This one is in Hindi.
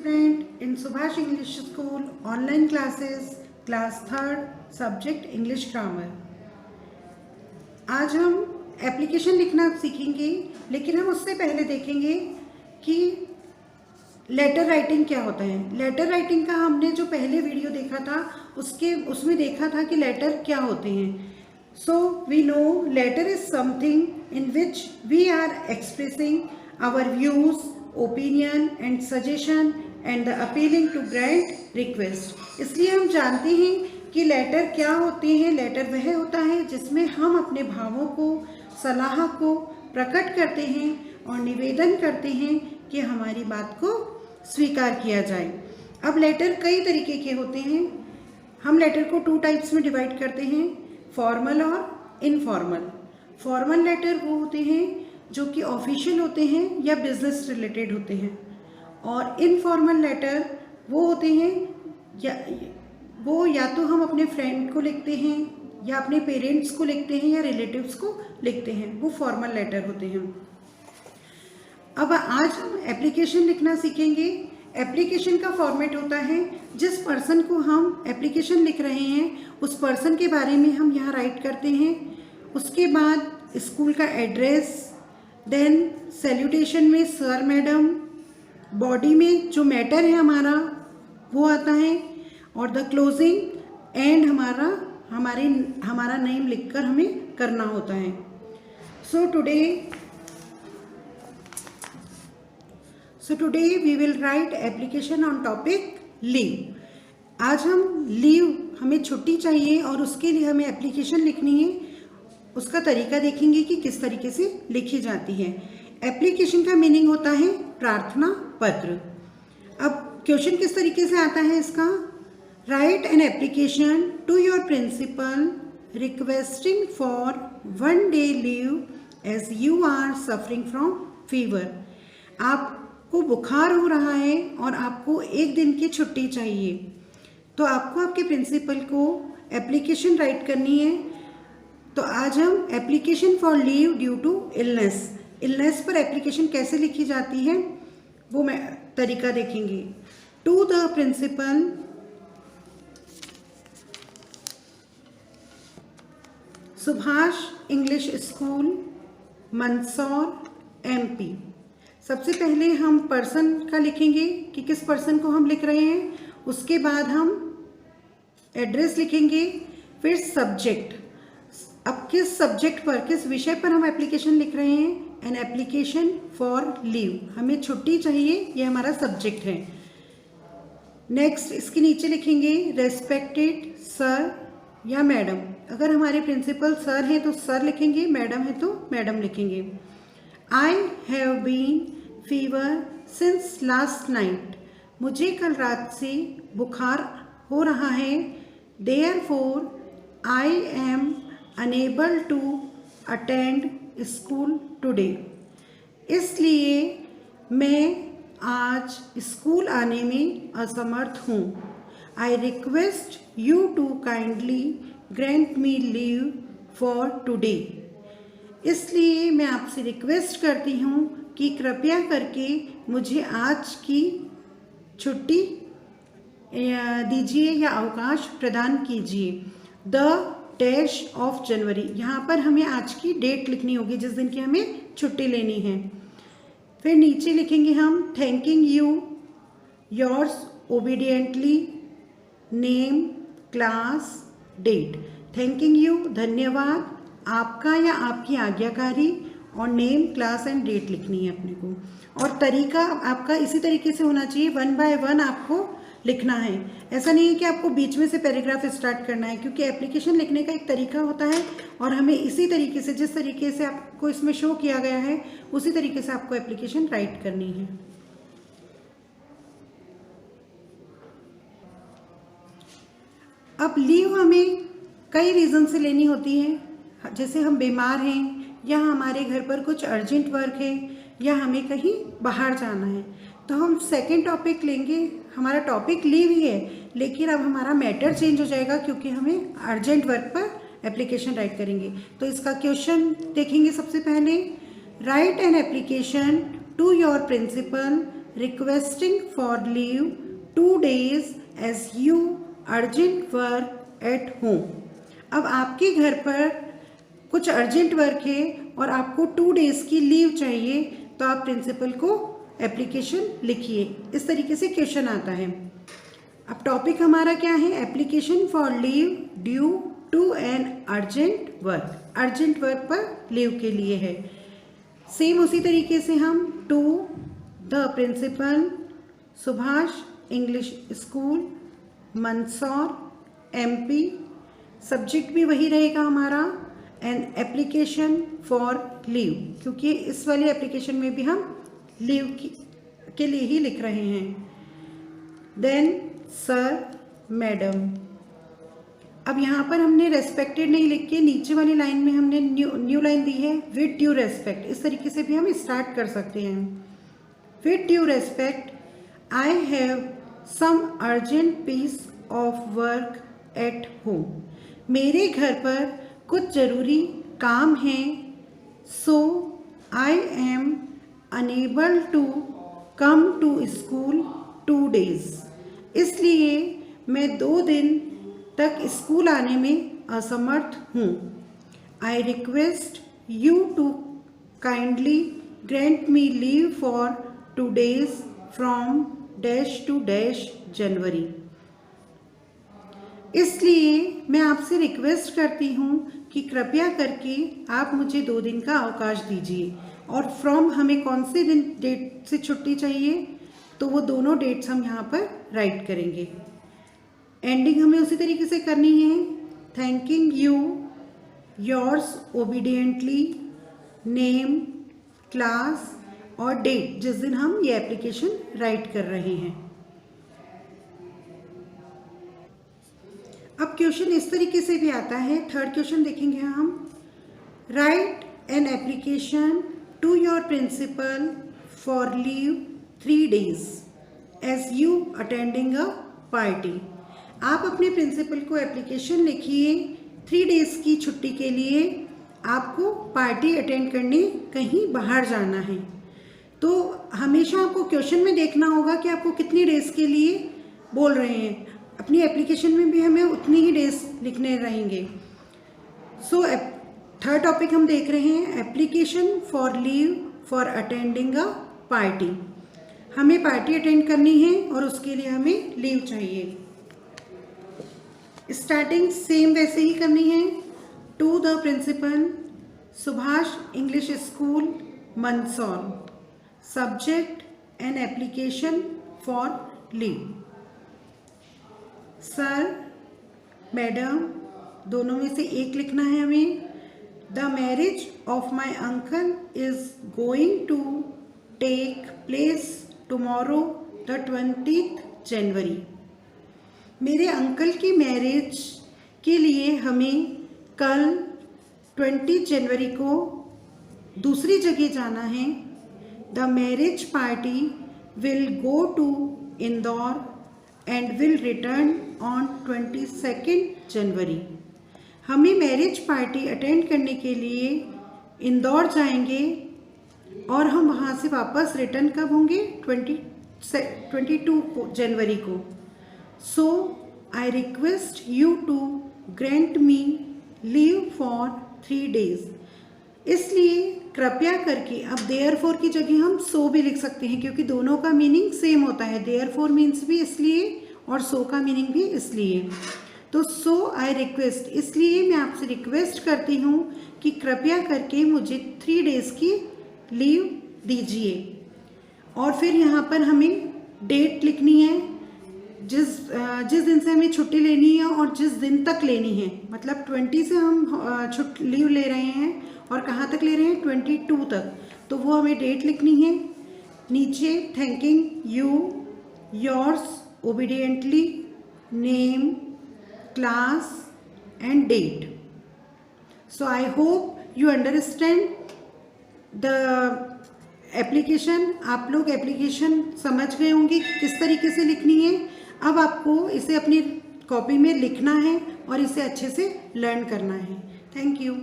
student in Subhash English School online classes class 3rd subject English grammar। आज हम एप्लीकेशन लिखना सीखेंगे, लेकिन हम उससे पहले देखेंगे कि लेटर राइटिंग क्या होता है। लेटर राइटिंग का हमने जो पहले वीडियो देखा था उसमें देखा था कि लेटर क्या होते हैं। So we know letter is something in which we are expressing our views, opinion and suggestion and the appealing to grant request. इसलिए हम जानते हैं कि लेटर क्या होते हैं। लेटर वह होता है जिसमें हम अपने भावों को, सलाह को प्रकट करते हैं और निवेदन करते हैं कि हमारी बात को स्वीकार किया जाए। अब लेटर कई तरीके के होते हैं। हम लेटर को 2 टाइप्स में डिवाइड करते हैं, फॉर्मल और इनफॉर्मल। फॉर्मल लेटर वो होते हैं जो कि ऑफिशियल होते हैं या बिजनेस रिलेटेड होते हैं, और इनफॉर्मल लेटर वो होते हैं या तो हम अपने फ्रेंड को लिखते हैं या अपने पेरेंट्स को लिखते हैं या रिलेटिव्स को लिखते हैं, वो फॉर्मल लेटर होते हैं। अब आज हम एप्लीकेशन लिखना सीखेंगे। एप्लीकेशन का फॉर्मेट होता है जिस पर्सन को हम एप्लीकेशन लिख रहे हैं उस पर्सन के बारे में हम यहाँ राइट करते हैं। उसके बाद स्कूल का एड्रेस, देन सैल्यूटेशन में सर मैडम, बॉडी में जो मैटर है हमारा वो आता है, और द क्लोजिंग एंड हमारा नेम लिखकर हमें करना होता है। So today we will write application on topic leave. आज हम लीव, हमें छुट्टी चाहिए और उसके लिए हमें एप्लीकेशन लिखनी है। उसका तरीका देखेंगे कि किस तरीके से लिखी जाती है। एप्लीकेशन का मीनिंग होता है प्रार्थना पत्र। अब क्वेश्चन किस तरीके से आता है इसका, write an application to your principal requesting for 1 day leave as you are suffering from fever. आपको बुखार हो रहा है और आपको 1 दिन की छुट्टी चाहिए, तो आपको आपके प्रिंसिपल को एप्लीकेशन राइट करनी है। तो आज हम application for leave due to illness पर एप्लीकेशन कैसे लिखी जाती है वो तरीका देखेंगे। To the principal Subhash English school Mandsaur MP। सबसे पहले हम पर्सन का लिखेंगे कि किस पर्सन को हम लिख रहे हैं, उसके बाद हम एड्रेस लिखेंगे, फिर सब्जेक्ट। अब किस सब्जेक्ट पर, किस विषय पर हम एप्लीकेशन लिख रहे हैं, एन एप्लीकेशन फॉर लीव, हमें छुट्टी चाहिए, ये हमारा सब्जेक्ट है। नेक्स्ट इसके नीचे लिखेंगे रेस्पेक्टेड सर या मैडम। अगर हमारे प्रिंसिपल सर हैं तो सर लिखेंगे, मैडम है तो मैडम लिखेंगे। I have been fever since last night, मुझे कल रात से बुखार हो रहा है। Therefore I am unable to attend school today, इसलिए मैं आज स्कूल आने में असमर्थ हूँ। I request you to kindly grant me leave for today, इसलिए मैं आपसे रिक्वेस्ट करती हूँ कि कृपया करके मुझे आज की छुट्टी दीजिए या अवकाश प्रदान कीजिए। द डैश ऑफ जनवरी, यहाँ पर हमें आज की डेट लिखनी होगी जिस दिन की हमें छुट्टी लेनी है। फिर नीचे लिखेंगे हम thanking you, yours obediently, name, class, date. Thanking you धन्यवाद, आपका या आपकी आज्ञाकारी, और नेम, क्लास एंड डेट लिखनी है अपने को। और तरीका आपका इसी तरीके से होना चाहिए, 1 by 1 आपको लिखना है। ऐसा नहीं है कि आपको बीच में से पैराग्राफ स्टार्ट करना है, क्योंकि एप्लीकेशन लिखने का एक तरीका होता है और हमें इसी तरीके से, जिस तरीके से आपको इसमें शो किया गया है उसी तरीके से आपको एप्लीकेशन राइट करनी है। अब लीव हमें कई रीज़न से लेनी होती है, जैसे हम बीमार हैं या हमारे घर पर कुछ अर्जेंट वर्क है या हमें कहीं बाहर जाना है, तो हम सेकंड टॉपिक लेंगे। हमारा टॉपिक लीव ही है, लेकिन अब हमारा मैटर चेंज हो जाएगा क्योंकि हमें अर्जेंट वर्क पर एप्लीकेशन राइट करेंगे। तो इसका क्वेश्चन देखेंगे। सबसे पहले, write an application to your principal requesting for leave 2 days as you urgent work at home। अब आपके घर पर कुछ अर्जेंट वर्क है और आपको 2 डेज की लीव चाहिए, तो आप प्रिंसिपल को एप्लीकेशन लिखिए। इस तरीके से क्वेश्चन आता है। अब टॉपिक हमारा क्या है? Application for leave due to an urgent work. Urgent work पर लीव के लिए है। सेम उसी तरीके से हम to the principal Subhash English school Mandsaur MP, subject भी वही रहेगा हमारा, एन एप्लीकेशन फॉर लीव, क्योंकि इस वाली एप्लीकेशन में भी हम लीव के लिए ही लिख रहे हैं। Then sir madam. अब यहाँ पर हमने रेस्पेक्टेड नहीं लिख के नीचे वाली लाइन में हमने न्यू लाइन दी है, विद ड्यू रेस्पेक्ट। इस तरीके से भी हम स्टार्ट कर सकते हैं। With due respect, I have some urgent piece of work at home. मेरे घर पर कुछ ज़रूरी काम है। So I am unable to come to school 2 days। इसलिए मैं 2 दिन तक स्कूल आने में असमर्थ हूँ। I request you to kindly grant me leave for 2 days from dash to dash January. इसलिए मैं आपसे रिक्वेस्ट करती हूँ कि कृपया करके आप मुझे 2 दिन का अवकाश दीजिए। और फ्रॉम हमें कौन से दिन डेट से छुट्टी चाहिए, तो वो दोनों डेट्स हम यहाँ पर राइट करेंगे। एंडिंग हमें उसी तरीके से करनी है। Thanking you, yours obediently, name, class और डेट जिस दिन हम ये एप्लीकेशन राइट कर रहे हैं। अब क्वेश्चन इस तरीके से भी आता है। थर्ड क्वेश्चन देखेंगे हम। Write an application to your principal for leave 3 days as you attending a party. आप अपने प्रिंसिपल को एप्लीकेशन लिखिए 3 days की छुट्टी के लिए। आपको पार्टी अटेंड करने कहीं बाहर जाना है। तो हमेशा आपको क्वेश्चन में देखना होगा कि आपको कितनी डेज के लिए बोल रहे हैं। अपनी एप्लीकेशन में भी हमें उतनी ही डेज लिखने रहेंगे। सो थर्ड टॉपिक हम देख रहे हैं, application for leave for attending a party. हमें पार्टी अटेंड करनी है और उसके लिए हमें लीव चाहिए। स्टार्टिंग सेम वैसे ही करनी है। To the principal Subhash English school Mandsaur, subject an application for leave. Sir madam दोनों में से एक लिखना है हमें। The marriage of my uncle is going to take place tomorrow the 20th January. मेरे अंकल की मैरिज के लिए हमें कल 20 जनवरी को दूसरी जगह जाना है। The marriage party will go to Indore and will return on 22 January. हमें मैरिज पार्टी अटेंड करने के लिए इंदौर जाएंगे और हम वहाँ से वापस रिटर्न कब होंगे? 22 जनवरी को। So I request you to grant me leave for 3 days। इसलिए कृपया करके, अब देयरफॉर की जगह हम सो भी लिख सकते हैं क्योंकि दोनों का मीनिंग सेम होता है। देयरफॉर मीन्स भी इसलिए और सो का मीनिंग भी इसलिए। तो सो आई रिक्वेस्ट, इसलिए मैं आपसे रिक्वेस्ट करती हूँ कि कृपया करके मुझे 3 days की लीव दीजिए। और फिर यहाँ पर हमें डेट लिखनी है, जिस दिन से हमें छुट्टी लेनी है और जिस दिन तक लेनी है। मतलब 20 से हम लीव ले रहे हैं और कहाँ तक ले रहे हैं? 22 तक। तो वो हमें डेट लिखनी है। नीचे thanking you, yours obediently, name, class and date. So I hope you understand the application. आप लोग एप्लीकेशन समझ गए होंगे किस तरीके से लिखनी है। अब आपको इसे अपनी कॉपी में लिखना है और इसे अच्छे से लर्न करना है। Thank you.